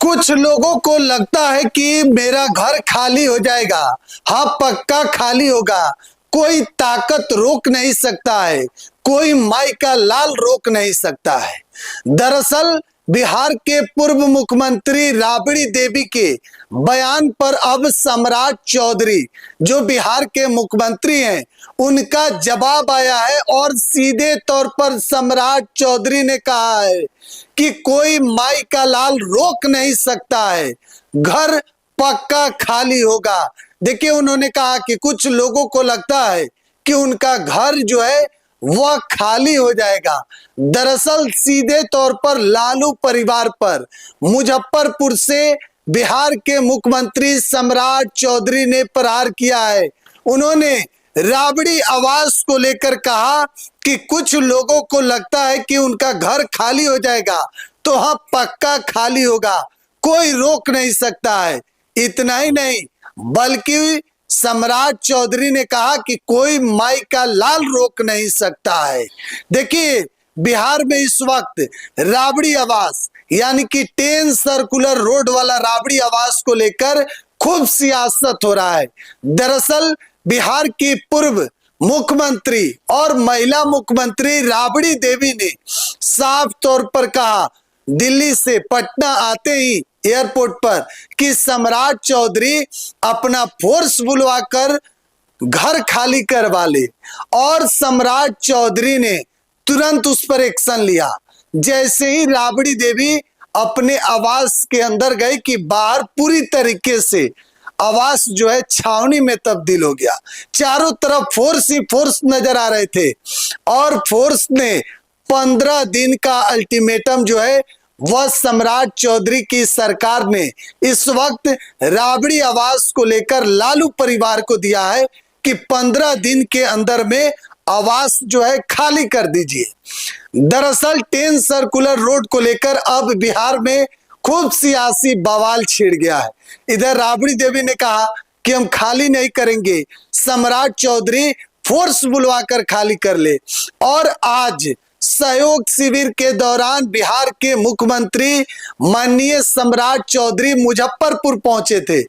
कुछ लोगों को लगता है कि मेरा घर खाली हो जाएगा। हाँ, पक्का खाली होगा। कोई ताकत रोक नहीं सकता है, कोई माई का लाल रोक नहीं सकता है। दरअसल बिहार के पूर्व मुख्यमंत्री राबड़ी देवी के बयान पर अब सम्राट चौधरी, जो बिहार के मुख्यमंत्री हैं, उनका जवाब आया है और सीधे तौर पर सम्राट चौधरी ने कहा है कि कोई माई का लाल रोक नहीं सकता है, घर पक्का खाली होगा। देखिए, उन्होंने कहा कि कुछ लोगों को लगता है कि उनका घर जो है वह खाली हो जाएगा। दरअसल सीधे तौर पर लालू परिवार पर मुजफ्फरपुर से बिहार के मुख्यमंत्री सम्राट चौधरी ने प्रहार किया है। उन्होंने राबड़ी आवास को लेकर कहा कि कुछ लोगों को लगता है कि उनका घर खाली हो जाएगा, तो हाँ, पक्का खाली होगा, कोई रोक नहीं सकता है। इतना ही नहीं, बल्कि सम्राट चौधरी ने कहा कि कोई माई का लाल रोक नहीं सकता है। देखिए, बिहार में इस वक्त राबड़ी आवास यानी कि 10 सर्कुलर रोड वाला राबड़ी आवास को लेकर खूब सियासत हो रहा है। दरअसल बिहार की पूर्व मुख्यमंत्री और महिला मुख्यमंत्री राबड़ी देवी ने साफ तौर पर कहा दिल्ली से पटना आते ही एयरपोर्ट पर कि सम्राट चौधरी अपना फोर्स बुलवाकर घर खाली करवा ले, और सम्राट चौधरी ने तुरंत उस पर एक्शन लिया। जैसे ही राबड़ी देवी अपने आवास के अंदर गए कि बाहर पूरी तरीके से आवास जो है छावनी में तब्दील हो गया। चारों तरफ फोर्स ही फोर्स नजर आ रहे थे और फोर्स ने 15 दिन का अल्टीमेटम जो है वह सम्राट चौधरी की सरकार ने इस वक्त राबड़ी आवास को लेकर लालू परिवार को दिया है कि 15 दिन के अंदर में आवास जो है खाली कर दीजिए। दरअसल 10 सर्कुलर रोड को लेकर अब बिहार में खूब सियासी बवाल छिड़ गया है। इधर राबड़ी देवी ने कहा कि हम खाली नहीं करेंगे, सम्राट चौधरी फोर्स बुलवाकर खाली कर ले। और आज सहयोग शिविर के दौरान बिहार के मुख्यमंत्री माननीय सम्राट चौधरी मुजफ्फरपुर पहुंचे थे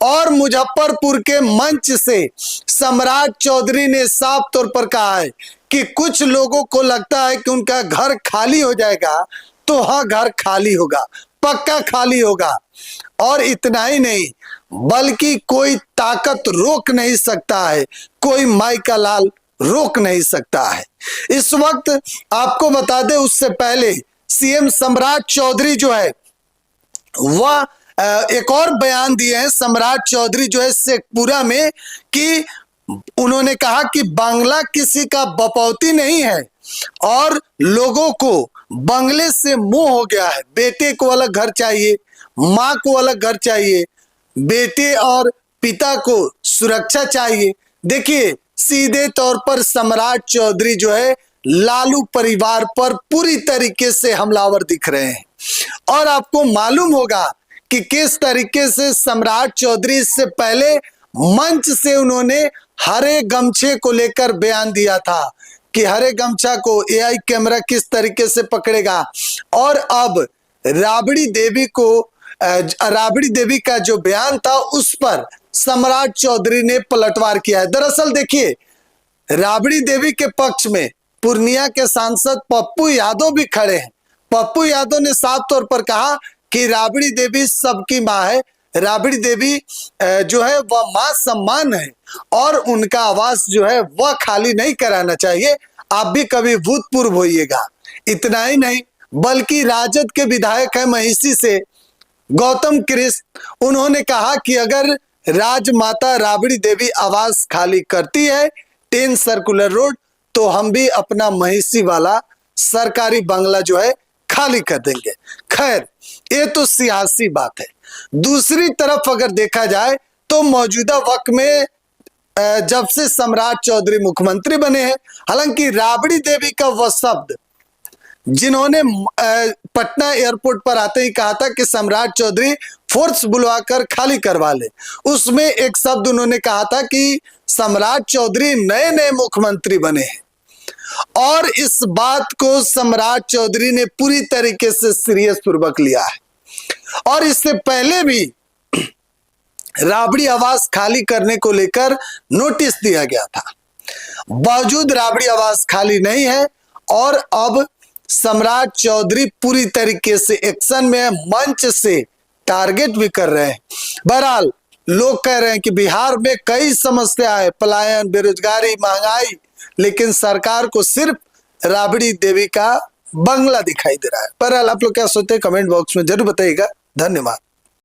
और मुजफ्फरपुर के मंच से सम्राट चौधरी ने साफ तौर पर कहा है कि कुछ लोगों को लगता है कि उनका घर खाली हो जाएगा, तो हाँ, घर खाली होगा, पक्का खाली होगा। और इतना ही नहीं, बल्कि कोई ताकत रोक नहीं सकता है, कोई माई का लाल रोक नहीं सकता है। इस वक्त आपको बता दें, उससे पहले सीएम सम्राट चौधरी जो है वह एक और बयान दिए हैं। सम्राट चौधरी जो है शेखपुरा में कि उन्होंने कहा कि बांग्ला किसी का बपौती नहीं है और लोगों को बंगले से मोह हो गया है। बेटे को अलग घर चाहिए, माँ को अलग घर चाहिए, बेटे और पिता को सुरक्षा चाहिए। देखिए, सीधे तौर पर सम्राट चौधरी जो है लालू परिवार पर पूरी तरीके से हमलावर दिख रहे हैं। और आपको मालूम होगा कि किस तरीके से सम्राट चौधरी इससे पहले मंच से उन्होंने हरे गमछे को लेकर बयान दिया था कि हरे गमछा को एआई कैमरा किस तरीके से पकड़ेगा। और अब राबड़ी देवी का जो बयान था उस पर सम्राट चौधरी ने पलटवार किया है। दरअसल देखिए, राबड़ी देवी के पक्ष में पूर्णिया के सांसद पप्पू यादव भी खड़े हैं। पप्पू यादव ने साफ तौर पर कहा कि राबड़ी देवी सबकी माँ है, राबड़ी देवी जो है वह माँ सम्मान है और उनका आवास जो है वह खाली नहीं कराना चाहिए। आप भी कभी भूतपूर्व होइएगा। इतना ही नहीं, बल्कि राजद के विधायक है महिषी से गौतम कृष्ण, उन्होंने कहा कि अगर राजमाता राबड़ी देवी आवास खाली करती है 10 सर्कुलर रोड, तो हम भी अपना महिषी वाला सरकारी बंगला जो है खाली कर देंगे। खैर, ये तो सियासी बात है। दूसरी तरफ अगर देखा जाए तो मौजूदा वक्त में जब से सम्राट चौधरी मुख्यमंत्री बने हैं, हालांकि राबड़ी देवी का वह शब्द जिन्होंने पटना एयरपोर्ट पर आते ही कहा था कि सम्राट चौधरी फोर्स बुलवाकर खाली करवा ले, उसमें एक शब्द उन्होंने कहा था कि सम्राट चौधरी नए नए मुख्यमंत्री बने हैं। और इस बात को सम्राट चौधरी ने पूरी तरीके से सीरियस पूर्वक लिया है और इससे पहले भी राबड़ी आवास खाली करने को लेकर नोटिस दिया गया था। बावजूद राबड़ी आवास खाली नहीं है और अब सम्राट चौधरी पूरी तरीके से एक्शन में है, मंच से टारगेट भी कर रहे हैं। बहरहाल लोग कह रहे हैं कि बिहार में कई समस्या है, पलायन, बेरोजगारी, महंगाई, लेकिन सरकार को सिर्फ राबड़ी देवी का बंगला दिखाई दे रहा है। बहरहाल आप लोग क्या सोचते हैं कमेंट बॉक्स में जरूर बताइएगा। धन्यवाद।